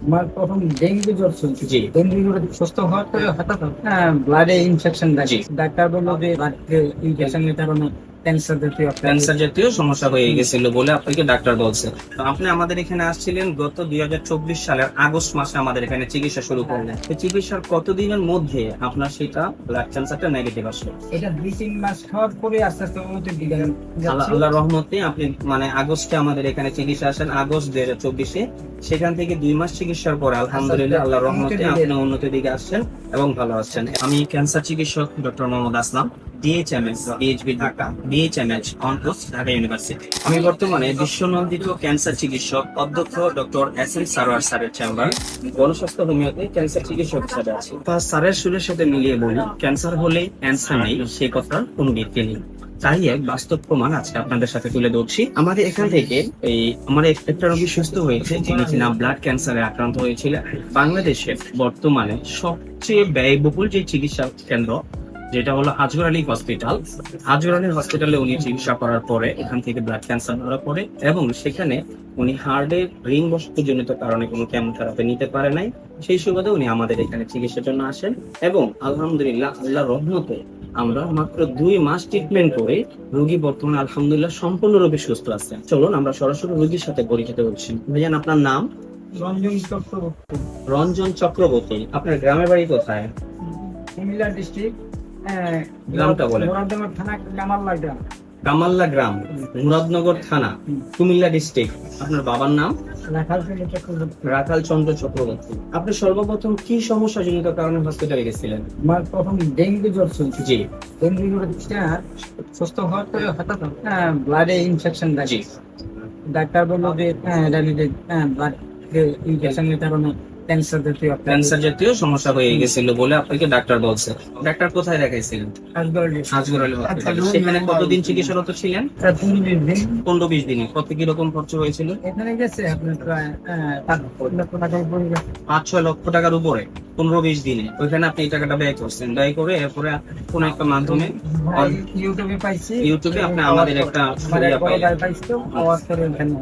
আমার প্রথম ডেঙ্গু জ্বর চলছে। জি। ডেঙ্গু জ্বরে সুস্থ হওয়ার পরে হঠাৎ ব্লাডে ইনফেকশন জি। দেখে ডাক্তার বললো যে ব্লাড ইনফেকশনের কারণে ক্যান্সার জাতীয় একটা ক্যান্সার জাতীয় সমস্যা হয়ে গেছিল বলে আপনাকে ডাক্তার বলছে। তো আপনি আমাদের এখানে আসছিলেন গত 2024 সালের আগস্ট মাসে আমাদের এখানে চিকিৎসা শুরু করলেন। তো চিকিৎসার কতদিনের মধ্যে আপনার সেটা ব্লাড ক্যান্সারটা নেগেটিভ আসলো? এটা 2-3 মাস খাওয়ার পরে আস্তে আস্তে উন্নতির দিকে যাচ্ছে। আল্লাহ রহমতে আপনি মানে আগস্টে আমাদের এখানে চিকিৎসা আসেন, আগস্ট 2024-এ। সেখান থেকে 2 মাস চিকিৎসার পরে আলহামদুলিল্লাহ আল্লাহ রহমতে আপনি উন্নতির দিকে আসছেন এবং ভালো আছেন। আমি ক্যান্সার চিকিৎসক doctor Mohammad Aslam, DHMS PHB Dhaka, DHMS on course Dhaka university. আমি বর্তমানে বিশ্বনন্দিত ক্যান্সার চিকিৎসক অধ্যক্ষ ডক্টর এস এম সারোয়ার স্যারের চেম্বার গণস্বাস্থ্য হোমিওতে ক্যান্সার চিকিৎসক হিসেবে আছি। তা স্যারের সুরের সাথে মিলিয়ে বলি, ক্যান্সার হলে ক্যান্সার নেই সে কথার কোনো ভিত্তি নেই। তাই এক বাস্তব প্রমাণ আজকে আপনাদের সাথে তুলে ধরছি। আমাদের এখান থেকে আমার একটা রোগী সুস্থ হয়েছে, যিনি কিনা ব্লাড ক্যান্সারে আক্রান্ত হয়েছিলেন। বাংলাদেশে বর্তমানে সবচেয়ে ব্যয়বহুল যে চিকিৎসা কেন্দ্র, যেটা হলো আজগর আলী হসপিটাল। আজগর আলী হসপিটালে উনি চিকিৎসা করার পরে এখান থেকে ব্লাড ক্যান্সার ধরা পড়ে এবং সেখানে উনি হার্টের রিং বসতজনিত কারণে কোনো কেমোথেরাপি নিতে পারে নাই। সেই সুবাদে উনি আমাদের এখানে চিকিৎসার জন্য আসেন এবং আলহামদুলিল্লাহ আল্লাহর রহমতে আমরা মাত্র 2 মাস ট্রিটমেন্ট করে রোগী বর্তমানে আলহামদুলিল্লাহ সম্পূর্ণরূপে সুস্থ আছেন। চলুন আমরা সরাসরি রোগীর সাথে পরিচিত হচ্ছি। ভাইজান, আপনার নাম? রঞ্জন চক্রবর্তী, রঞ্জন চক্রবর্তী। আপনার গ্রামের বাড়ি কোথায়? কুমিল্লা ডিস্ট্রিক্ট, গ্রামটা বলেন। মুরাদনগর থানা, কামাল্লা গ্রাম। কামাল্লা গ্রাম, মুরাদনগর থানা, কুমিল্লা ডিস্ট্রিক্ট। আপনার বাবার নাম? রাখাল চক্রবর্তী। রাখাল চন্দ্র চক্রবর্তী। আপনি সর্বপ্রথম কি সমস্যা জনিত কারণে হসপিটালে গেছিলেন? আমার প্রথম ডেঙ্গু জ্বর চলছে। জি। ডেঙ্গু জ্বরে সুস্থ হওয়ার পরে হঠাৎ ব্লাডে ইনফেকশন দেখে জি। ডাক্তার বললো যে ব্লাড ইনফেকশনের কারণে ক্যান্সার জাতীয় একটা ক্যান্সার জাতীয় সমস্যা হয়ে গেছিল বলে আপনাকে ডাক্তার বলছে। ডাক্তার কোথায় দেখাইছিলেন? আজগর আলী হসপিটালে। সেখানে কতদিন চিকিৎসারত ছিলেন? 15-20 দিনে। কত কিরকম খরচ হয়েছিল? এখানে গেছে আপনার প্রায় 5 লক্ষ টাকার উপরে গেছে। 5-6 লক্ষ টাকার উপরে 15-20 দিনে। ওইখানে আপনি এই টাকাটা ব্যয় করছেন। ব্যয় করে এরপরে কোন একটা মাধ্যমে ইউটিউবে পাইছি। ইউটিউবে আপনি আমাদের একটা পাইছো আওয়াজ করে এখানে।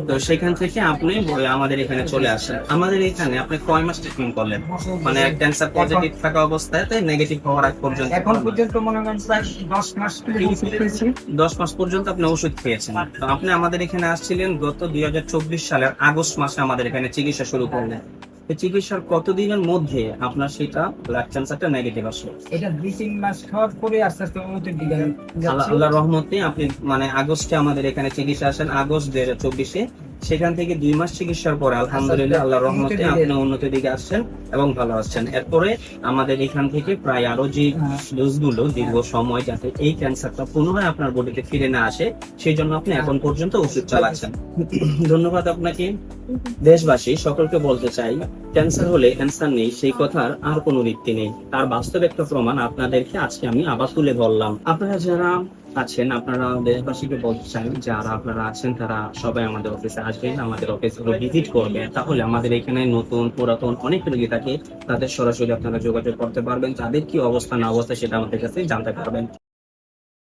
তো সেখান থেকে আপনি আমাদের এখানে চলে আসেন। আমাদের এখানে আপনি কয় মাস ট্রিটমেন্ট করলেন? মানে ক্যান্সার পজিটিভ থাকা অবস্থায় নেগেটিভ হওয়ার আগ পর্যন্ত? এখন পর্যন্ত মনে করেন প্রায় 10 মাস পেয়েছি। 10 মাস পর্যন্ত আপনি ওষুধ খেয়েছেন। তো আপনি আমাদের এখানে আসছিলেন গত 2024 সালের আগস্ট মাসে আমাদের এখানে চিকিৎসা শুরু করলেন। তো চিকিৎসার কতদিনের মধ্যে আপনার সেটা ব্লাড ক্যান্সারটা নেগেটিভ আসলো? এটা 2-3 মাস খাওয়ার পরে আস্তে আস্তে উন্নতির দিকে যাচ্ছে। আল্লাহর রহমতে আপনি মানে আগস্টে আমাদের এখানে চিকিৎসা আসেন, আগস্ট 2024-এ। সেখান থেকে 2 মাস চিকিৎসার পরে আলহামদুলিল্লাহ আল্লাহর রহমতে আপনি উন্নতির দিকে আসছেন এবং ভালো আছেন। এরপরে আমাদের এখান থেকে প্রায় আরো যে ডোজগুলো দীর্ঘ সময় যাতে এই ক্যান্সারটা পুনরায় আপনার বডিতে ফিরে না আসে, সেই জন্য আপনি এখন পর্যন্ত ওষুধ চালাচ্ছেন। ধন্যবাদ আপনাকে। দেশবাসী সকলকে বলতে চাই, ক্যান্সার হলে ক্যান্সার নেই সেই কথার আর কোনো ভিত্তি নেই। তার বাস্তব একটা প্রমাণ আপনাদেরকে আজকে আমি আবার তুলে ধরলাম। আপনারা যারা আছেন, আপনারা দেশবাসীকে বলতে চাই, যারা আপনারা আছেন তারা সবাই আমাদের অফিসে আসবেন, আমাদের অফিসগুলো ভিজিট করবেন। তাহলে আমাদের এখানে নতুন পুরাতন অনেক রোগী থাকে, তাদের সরাসরি আপনারা যোগাযোগ করতে পারবেন, তাদের কি অবস্থা না অবস্থা সেটা আমাদের কাছে জানতে পারবেন।